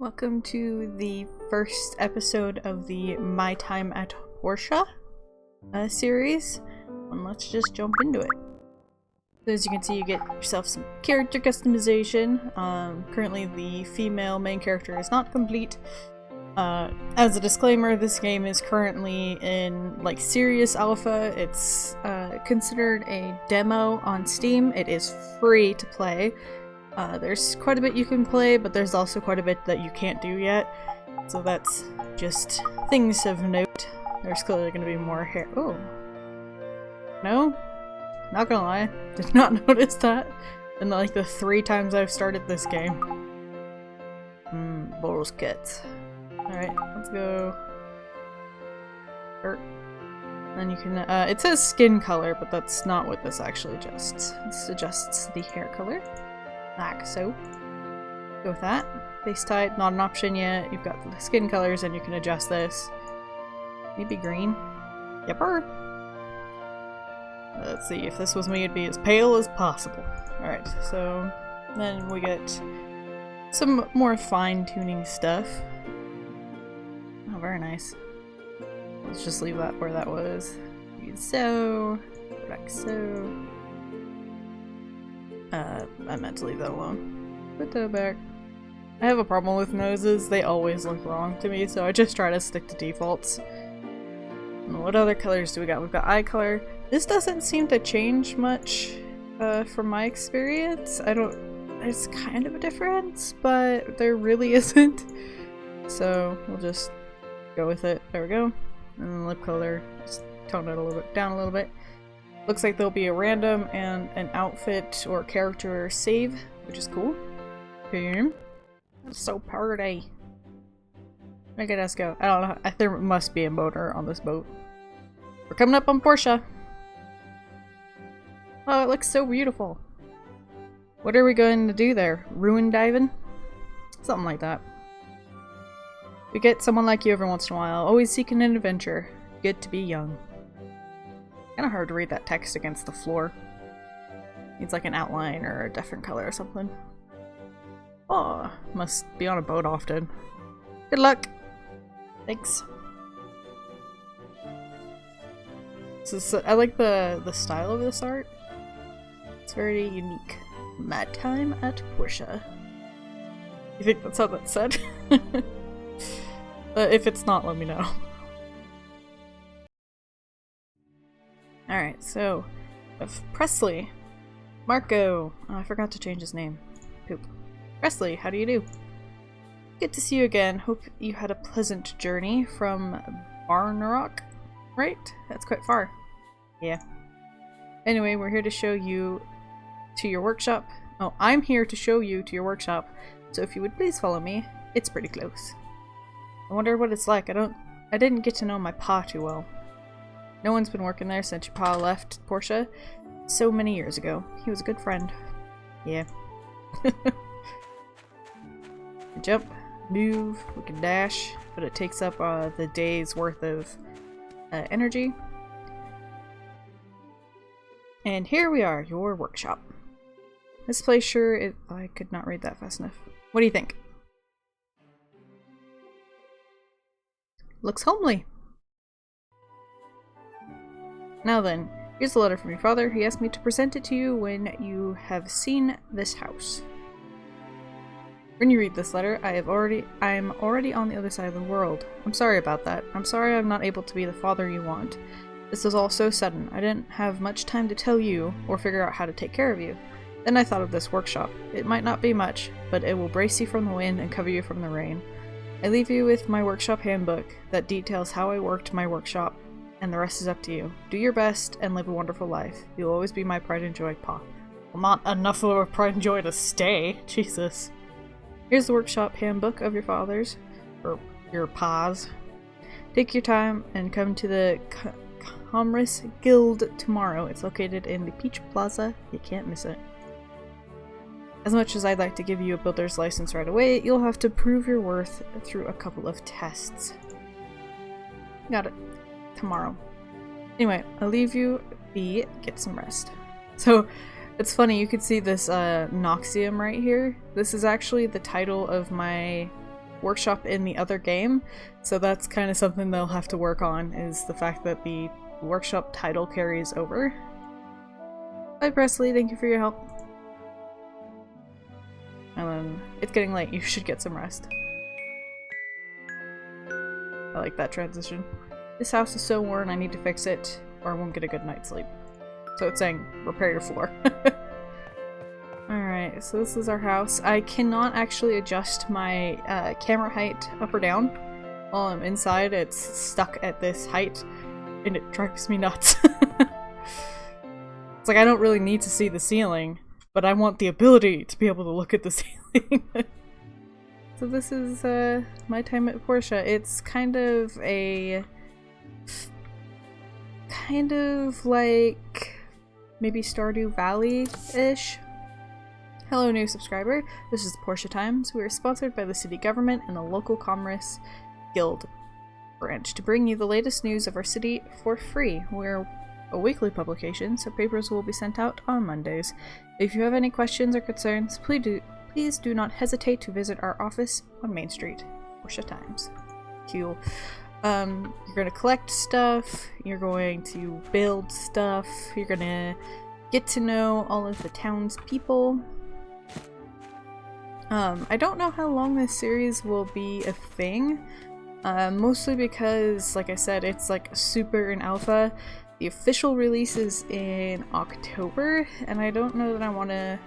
Welcome to the first episode of the My Time at Portia series, and let's just jump into it. So as you can see, you get yourself some character customization. Currently the female main character is not complete. As a disclaimer, this game is currently in like serious alpha. It's considered a demo on Steam. It is free to play. There's quite a bit you can play, but there's also quite a bit that you can't do yet. So that's just things of note. There's clearly going to be more hair. Oh. No? Not gonna lie. Did not notice that in like the 3 times I've started this game. Boros kits. Alright, let's go. Then you can, it says skin color, but that's not what this actually adjusts. This adjusts the hair color. Like so. Go with that. Face type, not an option yet. You've got the skin colors and you can adjust this. Maybe green. Yepper. Let's see, if this was me, it'd be as pale as possible. Alright, so then we get some more fine-tuning stuff. Oh, very nice. Let's just leave that where that was. So, like so. I meant to leave that alone. Put that back. I have a problem with noses. They always look wrong to me, so I just try to stick to defaults. And what other colors do we got? We've got eye color. This doesn't seem to change much from my experience. There's kind of a difference, but there really isn't. So we'll just go with it. There we go. And then lip color, just tone it a little bit down a little bit. Looks like there'll be a random and an outfit or character save, which is cool. Boom. That's so pretty. Look at us go. I don't know. There must be a motor on this boat. We're coming up on Portia. Oh, it looks so beautiful. What are we going to do there? Ruin diving? Something like that. We get someone like you every once in a while, always seeking an adventure. Good to be young. Kinda hard to read that text against the floor. Needs like an outline or a different color or something. Oh, must be on a boat often. Good luck! Thanks. I like the style of this art. It's very unique. My Time at Portia. You think that's how that's said? If it's not, let me know. Alright, so of Presley. Marco. Oh, I forgot to change his name. Poop. Presley, how do you do? Good to see you again. Hope you had a pleasant journey from Barnarock. Right? That's quite far. Yeah. Anyway, we're here to show you to your workshop. Oh, I'm here to show you to your workshop. So if you would please follow me. It's pretty close. I wonder what it's like. I didn't get to know my pa too well. No one's been working there since your pa left Portia so many years ago. He was a good friend. Yeah. Jump, move, we can dash, but it takes up the day's worth of energy. And here we are, your workshop. This place sure I could not read that fast enough. What do you think? Looks homely. Now then, here's a letter from your father. He asked me to present it to you when you have seen this house. When you read this letter, I am already on the other side of the world. I'm sorry about that. I'm sorry I'm not able to be the father you want. This was all so sudden. I didn't have much time to tell you or figure out how to take care of you. Then I thought of this workshop. It might not be much, but it will brace you from the wind and cover you from the rain. I leave you with my workshop handbook that details how I worked my workshop, and the rest is up to you. Do your best and live a wonderful life. You'll always be my pride and joy, Pa. Well, not enough of a pride and joy to stay. Jesus. Here's the workshop handbook of your father's, or your pa's. Take your time and come to the Commerce Guild tomorrow. It's located in the Peach Plaza. You can't miss it. As much as I'd like to give you a builder's license right away, you'll have to prove your worth through a couple of tests. Got it. Tomorrow. Anyway, I'll leave you be. Get some rest. So, it's funny, you could see this Noxium right here. This is actually the title of my workshop in the other game, so that's kind of something they'll have to work on, is the fact that the workshop title carries over. Bye Presley, thank you for your help. And then, it's getting late, you should get some rest. I like that transition. This house is so worn, I need to fix it, or I won't get a good night's sleep. So it's saying, repair your floor. Alright, so this is our house. I cannot actually adjust my camera height up or down while I'm inside. It's stuck at this height, and it drives me nuts. It's like I don't really need to see the ceiling, but I want the ability to be able to look at the ceiling. So this is my time at Portia. It's kind of like maybe Stardew Valley-ish. Hello new subscriber, this is Portia Times. We are sponsored by the city government and the local commerce guild branch to bring you the latest news of our city for free. We're a weekly publication, so papers will be sent out on Mondays. If you have any questions or concerns, please do not hesitate to visit our office on Main Street. Portia Times. Cool. You're gonna collect stuff, you're going to build stuff, you're gonna get to know all of the townspeople. I don't know how long this series will be a thing, mostly because, like I said, it's like super in alpha. The official release is in October, and I don't know that I want to...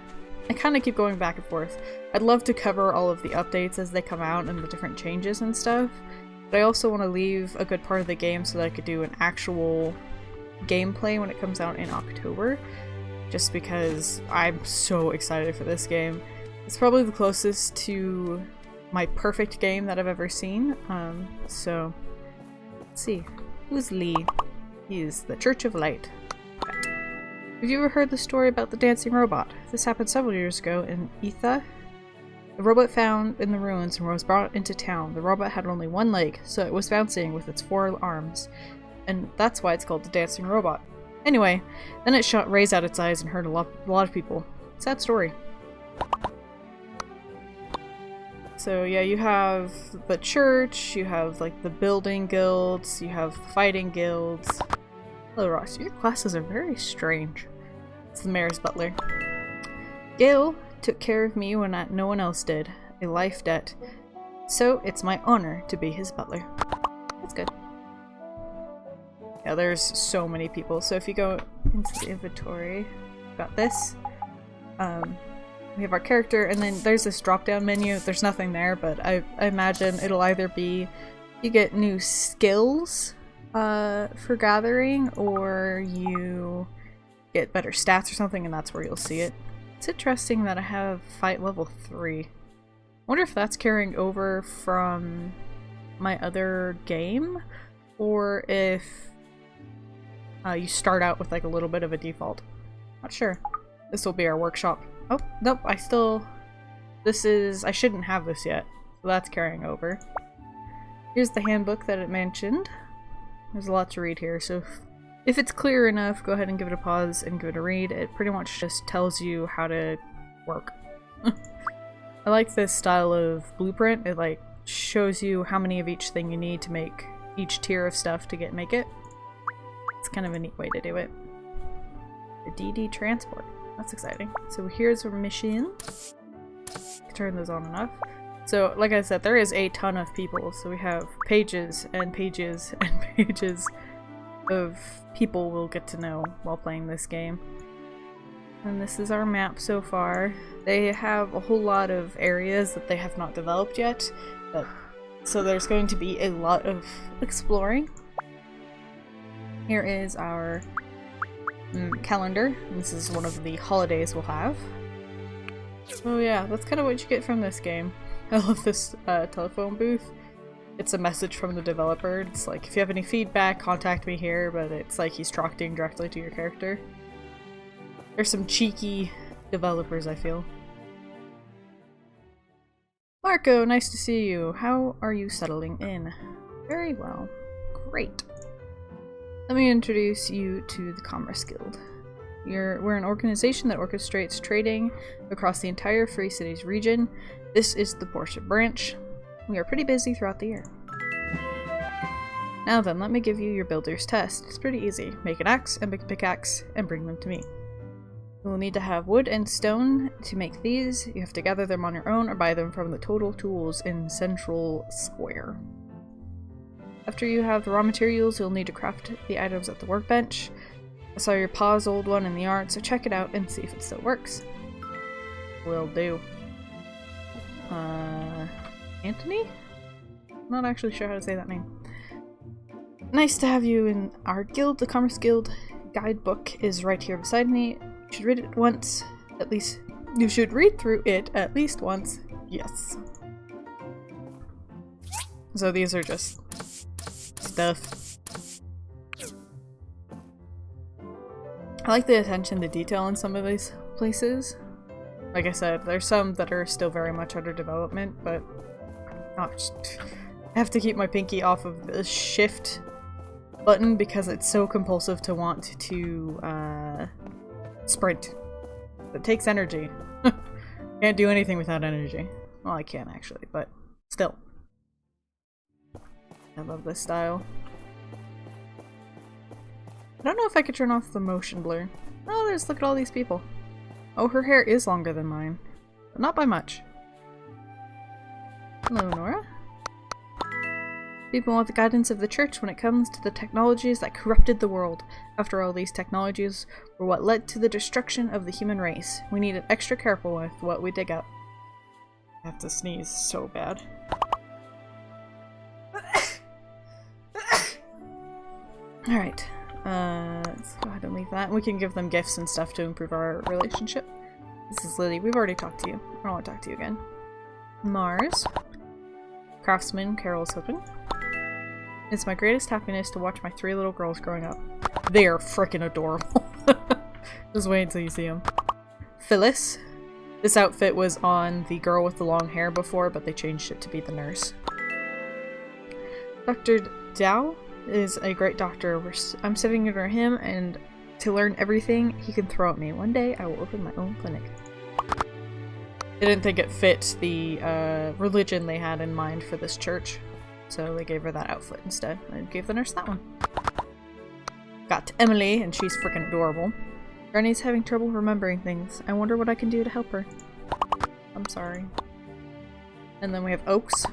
I kind of keep going back and forth. I'd love to cover all of the updates as they come out and the different changes and stuff, but I also want to leave a good part of the game so that I could do an actual gameplay when it comes out in October, just because I'm so excited for this game. It's probably the closest to my perfect game that I've ever seen, so let's see. Who's Lee? He is the Church of Light. Okay. Have you ever heard the story about the dancing robot? This happened several years ago in Etha. The robot found in the ruins and was brought into town. The robot had only one leg, so it was bouncing with its 4 arms, and that's why it's called the dancing robot. Anyway, then it shot rays out its eyes and hurt a lot of people. Sad story. So yeah, you have the church, you have like the building guilds, you have fighting guilds. Hello Ross, your classes are very strange. It's the mayor's butler. Gail took care of me when no one else did. A life debt. So it's my honor to be his butler. That's good. Yeah, there's so many people. So if you go into the inventory, we've got this. We have our character, and then there's this drop-down menu. There's nothing there, but I imagine it'll either be you get new skills for gathering, or you get better stats or something, and that's where you'll see it. It's interesting that I have fight level 3. I wonder if that's carrying over from my other game, or if you start out with like a little bit of a default. Not sure. This will be our workshop. Oh, nope, I shouldn't have this yet, so that's carrying over. Here's the handbook that it mentioned. There's a lot to read here, so if it's clear enough, go ahead and give it a pause and give it a read. It pretty much just tells you how to work. I like this style of blueprint. It like shows you how many of each thing you need to make each tier of stuff to make it. It's kind of a neat way to do it. The DD transport. That's exciting. So here's our mission. Turn those on enough. So like I said, there is a ton of people. So we have pages and pages and pages of people we'll get to know while playing this game. And this is our map so far. They have a whole lot of areas that they have not developed yet. So there's going to be a lot of exploring. Here is our calendar. This is one of the holidays we'll have. Oh yeah, that's kind of what you get from this game. I love this telephone booth. It's a message from the developer. It's like, if you have any feedback, contact me here, but it's like he's talking directly to your character. There's some cheeky developers, I feel. Marco, nice to see you. How are you settling in? Very well. Great. Let me introduce you to the Commerce Guild. We're an organization that orchestrates trading across the entire Free Cities region. This is the Portia branch. We are pretty busy throughout the year. Now then, let me give you your builder's test. It's pretty easy. Make an axe and make a pickaxe and bring them to me. You will need to have wood and stone to make these. You have to gather them on your own or buy them from the Total Tools in Central Square. After you have the raw materials, you'll need to craft the items at the workbench. I saw your pa's old one in the yard, so check it out and see if it still works. Will do. Anthony? I'm not actually sure how to say that name. Nice to have you in our guild. The Commerce Guild guidebook is right here beside me. You should read it once, at least. You should read through it at least once. Yes. So these are just stuff. I like the attention to detail in some of these places. Like I said, there's some that are still very much under development, but I have to keep my pinky off of the shift button because it's so compulsive to want to sprint. It takes energy. Can't do anything without energy. Well, I can actually, but still. I love this style. I don't know if I could turn off the motion blur. Oh, look at all these people. Oh, her hair is longer than mine. But not by much. Hello, Nora. People want the guidance of the church when it comes to the technologies that corrupted the world. After all, these technologies were what led to the destruction of the human race. We need to be extra careful with what we dig up. I have to sneeze so bad. Alright, let's go ahead and leave that. We can give them gifts and stuff to improve our relationship. This is Lily. We've already talked to you. I don't want to talk to you again. Mars. Craftsman, Carol's husband. It's my greatest happiness to watch my 3 little girls growing up. They are frickin' adorable. Just wait until you see them. Phyllis. This outfit was on the girl with the long hair before, but they changed it to be the nurse. Dr. Dow is a great doctor. I'm sitting under him, and to learn everything he can throw at me. One day, I will open my own clinic. They didn't think it fit the religion they had in mind for this church, so they gave her that outfit instead. I gave the nurse that one. Got Emily, and she's freaking adorable. Granny's having trouble remembering things. I wonder what I can do to help her. I'm sorry. And then we have Oaks.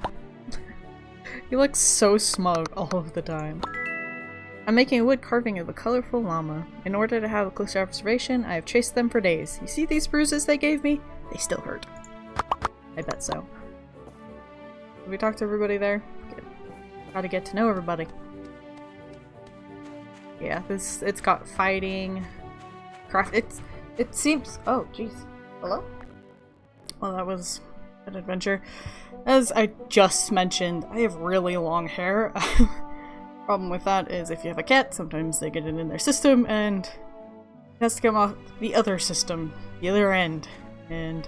He looks so smug all of the time. I'm making a wood carving of a colorful llama. In order to have a closer observation, I have chased them for days. You see these bruises they gave me? They still hurt. I bet so. Have we talked to everybody there? Good. Gotta get to know everybody. Yeah, it's got fighting, craft. It seems. Oh, jeez. Hello? Well, that was an adventure. As I just mentioned, I have really long hair. Problem with that is if you have a cat, sometimes they get it in their system and it has to come off the other system, the other end. And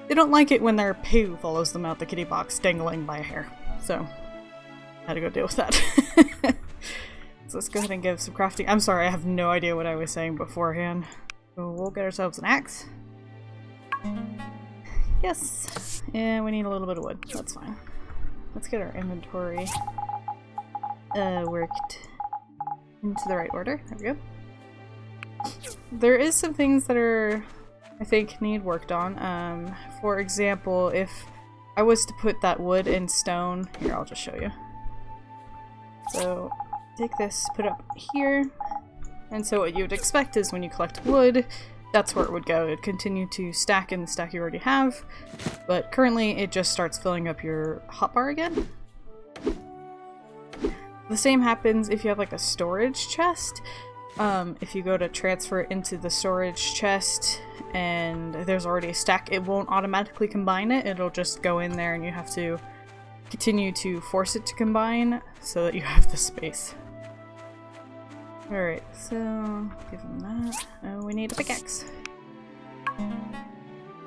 they don't like it when their poo follows them out the kitty box dangling by a hair. So, I had to go deal with that. So let's go ahead and give some crafting. I'm sorry, I have no idea what I was saying beforehand. So we'll get ourselves an axe. Yes, and we need a little bit of wood. That's fine. Let's get our inventory worked into the right order. There we go. There is some things that are, I think, need worked on. For example, if I was to put that wood and stone, here, I'll just show you. So, take this, put it up here, and so what you would expect is when you collect wood, that's where it would go. It'd continue to stack in the stack you already have, but currently it just starts filling up your hotbar again. The same happens if you have like a storage chest. If you go to transfer it into the storage chest and there's already a stack, it won't automatically combine it. It'll just go in there and you have to continue to force it to combine so that you have the space. Alright, so give him that. We need a pickaxe.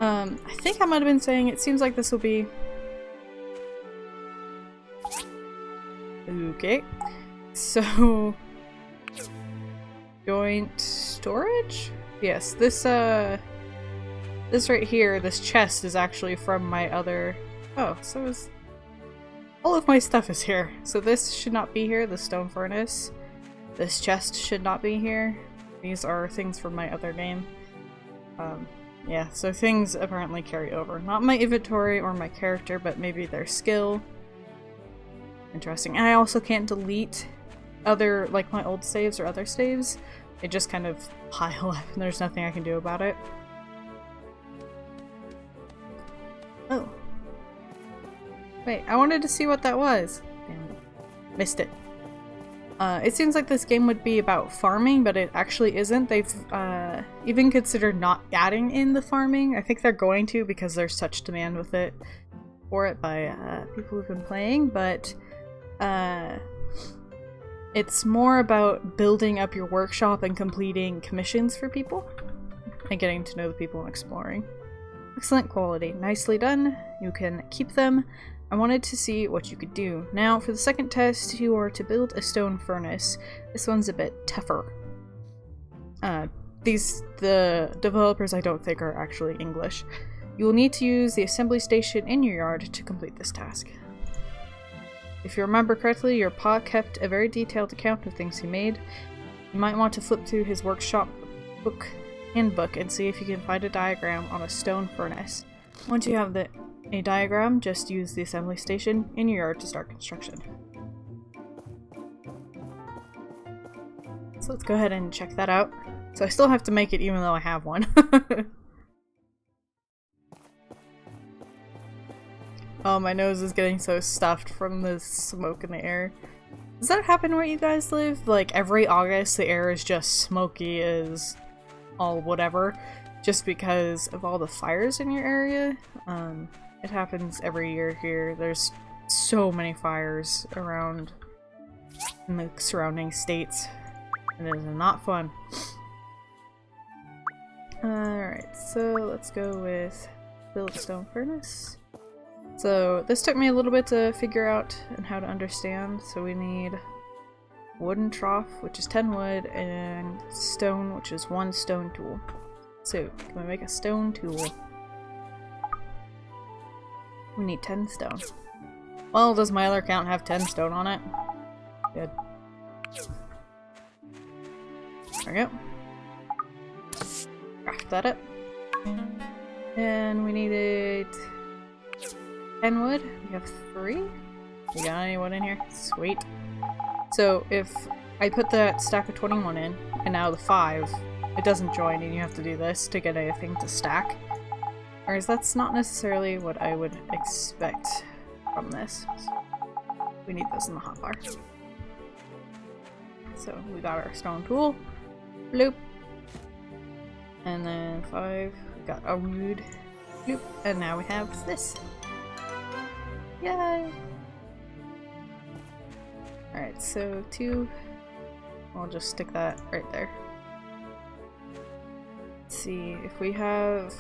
I think I might have been saying it seems like this will be... Okay. So... Joint storage? Yes, this right here, this chest is actually from my other... Oh, so is... All of my stuff is here. So this should not be here, the stone furnace. This chest should not be here. These are things from my other game. Yeah, so things apparently carry over. Not my inventory or my character, but maybe their skill. Interesting. And I also can't delete other, like my old saves or other saves. They just kind of pile up and there's nothing I can do about it. Oh. Wait, I wanted to see what that was. Damn it. Missed it. It seems like this game would be about farming, but it actually isn't. They've even considered not adding in the farming. I think they're going to because there's such demand with it for it by people who've been playing, but it's more about building up your workshop and completing commissions for people and getting to know the people and exploring. Excellent quality. Nicely done. You can keep them. I wanted to see what you could do. Now, for the second test, you are to build a stone furnace. This one's a bit tougher. The developers I don't think are actually English. You will need to use the assembly station in your yard to complete this task. If you remember correctly, your pa kept a very detailed account of things he made. You might want to flip through his workshop handbook and see if you can find a diagram on a stone furnace. Once you have a diagram, just use the assembly station in your yard to start construction. So let's go ahead and check that out. So I still have to make it even though I have one. Oh, my nose is getting so stuffed from the smoke in the air. Does that happen where you guys live? Like every August the air is just smoky as all whatever, just because of all the fires in your area? It happens every year here. There's so many fires around in the surrounding states, and it is not fun. Alright, so let's go with build a stone furnace. So this took me a little bit to figure out and how to understand. So we need wooden trough, which is 10 wood, and stone, which is 1 stone tool. So, can we make a stone tool? We need 10 stone. Well, does my other account have 10 stone on it? Good. There we go. Craft that up. And we needed 10 wood. We have 3. You got any wood in here? Sweet. So if I put that stack of 21 in, and now the 5, it doesn't join and you have to do this to get anything to stack. Whereas that's not necessarily what I would expect from this. We need this in the hotbar. So we got our stone tool. Bloop. And then 5. We got a wood. Bloop. And now we have this. Yay! Alright, so 2. I'll just stick that right there. Let's see if we have...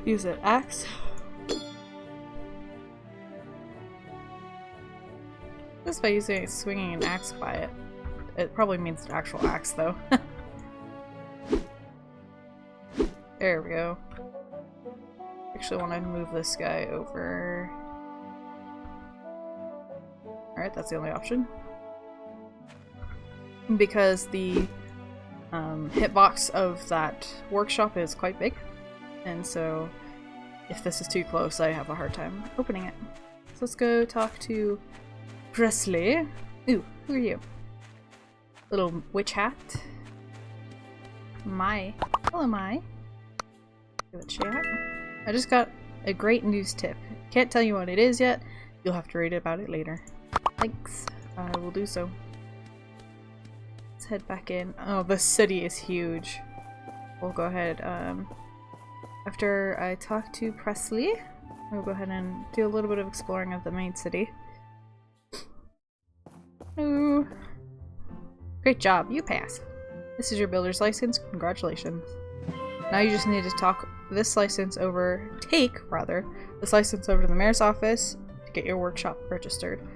Use an axe. Just by using swinging an axe by it. It probably means an actual axe though. There we go. Actually want to move this guy over. Alright, that's the only option. Because the hitbox of that workshop is quite big. And so if this is too close, I have a hard time opening it. So let's go talk to Presley. Ooh, who are you? Little witch hat. Mai. Hello, Mai. Give it a chat. I just got a great news tip. Can't tell you what it is yet. You'll have to read about it later. Thanks. I will do so. Let's head back in. Oh, the city is huge. We'll go ahead. After I talk to Presley, we'll go ahead and do a little bit of exploring of the main city. Ooh. Great job, you passed. This is your builder's license. Congratulations. Now you just need to take this license over to the mayor's office to get your workshop registered.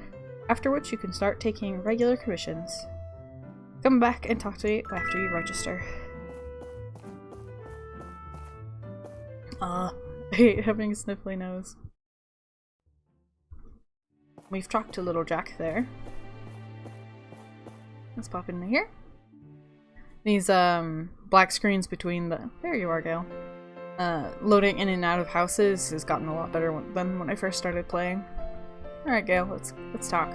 After which you can start taking regular commissions. Come back and talk to me after you register. I hate having a sniffly nose. we've talked to little Jack there. Let's pop into here. These black screens between the— there you are, Gale. Loading in and out of houses has gotten a lot better than when I first started playing. Alright, Gale, let's talk.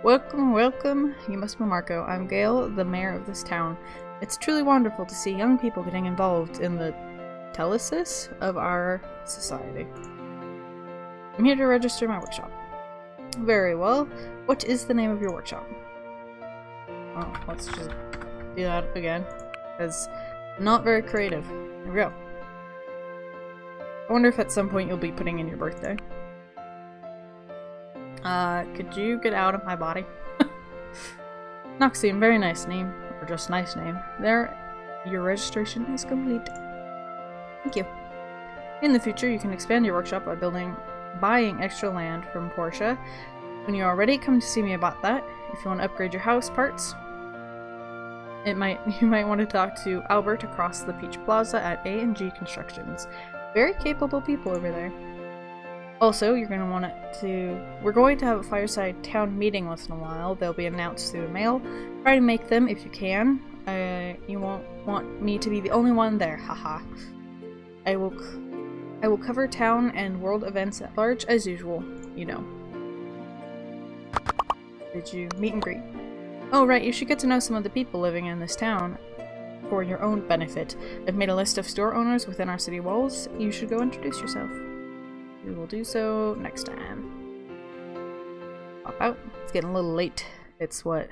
Welcome, welcome. You must be Marco. I'm Gale, the mayor of this town. It's truly wonderful to see young people getting involved in the telesis of our society. I'm here to register my workshop. Very well. What is the name of your workshop? Oh, let's just do that again. Because I'm not very creative. Here we go. I wonder if at some point you'll be putting in your birthday. Could you get out of my body? Noxium, very nice name. Or just nice name. There, your registration is complete. Thank you. In the future, you can expand your workshop by buying extra land from Portia. When you are ready, come to see me about that. If you want to upgrade your house parts, you might want to talk to Albert across the Peach Plaza at A&G Constructions. Very capable people over there. Also, we're going to have a fireside town meeting once in a while. They'll be announced through the mail. Try to make them if you can. You won't want me to be the only one there, haha. I will cover town and world events at large as usual, you know. Did you meet and greet? Oh right, you should get to know some of the people living in this town for your own benefit. I've made a list of store owners within our city walls. You should go introduce yourself. We will do so next time. Pop out. It's getting a little late. It's what,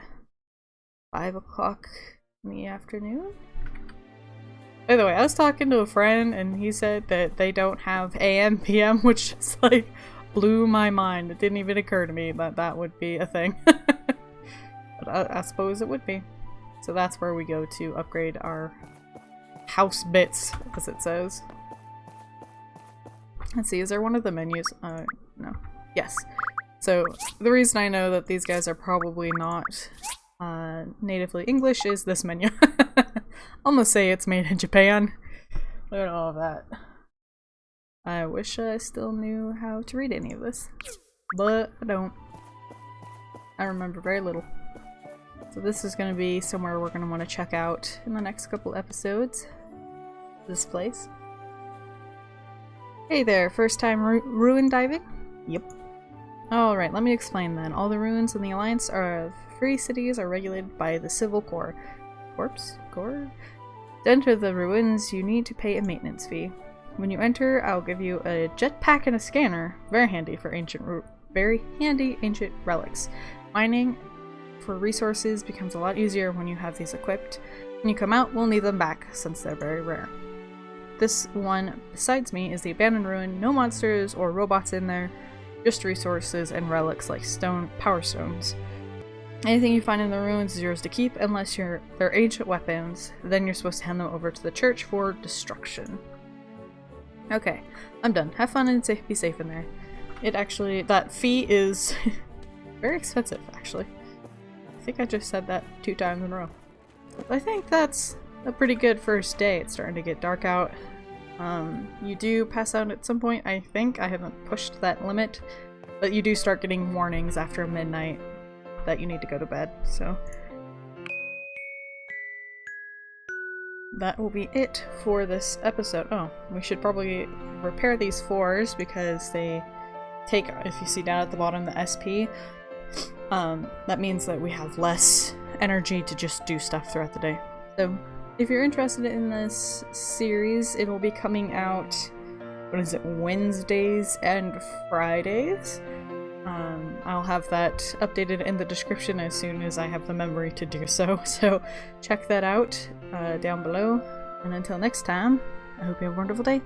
5 o'clock in the afternoon? By the way, I was talking to a friend and he said that they don't have AM, PM, which just like blew my mind. It didn't even occur to me that that would be a thing. But I suppose it would be. So that's where we go to upgrade our house bits, as it says. Let's see, is there one of the menus? No. Yes. So the reason I know that these guys are probably not natively English is this menu. Almost say it's made in Japan. Look at all of that. I wish I still knew how to read any of this, but I don't. I remember very little. So this is going to be somewhere we're going to want to check out in the next couple episodes. This place. Hey there, first time ruin diving? Yep. Alright, let me explain then. All the ruins in the Alliance of free cities are regulated by the Civil Corps. Corps? To enter the ruins, you need to pay a maintenance fee. When you enter, I'll give you a jetpack and a scanner. Very handy for ancient relics. Mining for resources becomes a lot easier when you have these equipped. When you come out, we'll need them back, since they're very rare. This one besides me is the abandoned ruin. No monsters or robots in there, just resources and relics like power stones. Anything you find in the ruins is yours to keep unless they're ancient weapons. Then you're supposed to hand them over to the church for destruction. Okay, I'm done. Have fun and be safe in there. That fee is very expensive, actually. I think I just said that 2 times in a row. I think that's a pretty good first day. It's starting to get dark out. You do pass out at some point, I think. I haven't pushed that limit, but you do start getting warnings after midnight that you need to go to bed, so. That will be it for this episode. Oh, we should probably repair these 4s because they take, if you see down at the bottom, the SP. That means that we have less energy to just do stuff throughout the day. So, if you're interested in this series, it will be coming out, Wednesdays and Fridays. I'll have that updated in the description as soon as I have the memory to do so. So check that out down below. And until next time, I hope you have a wonderful day.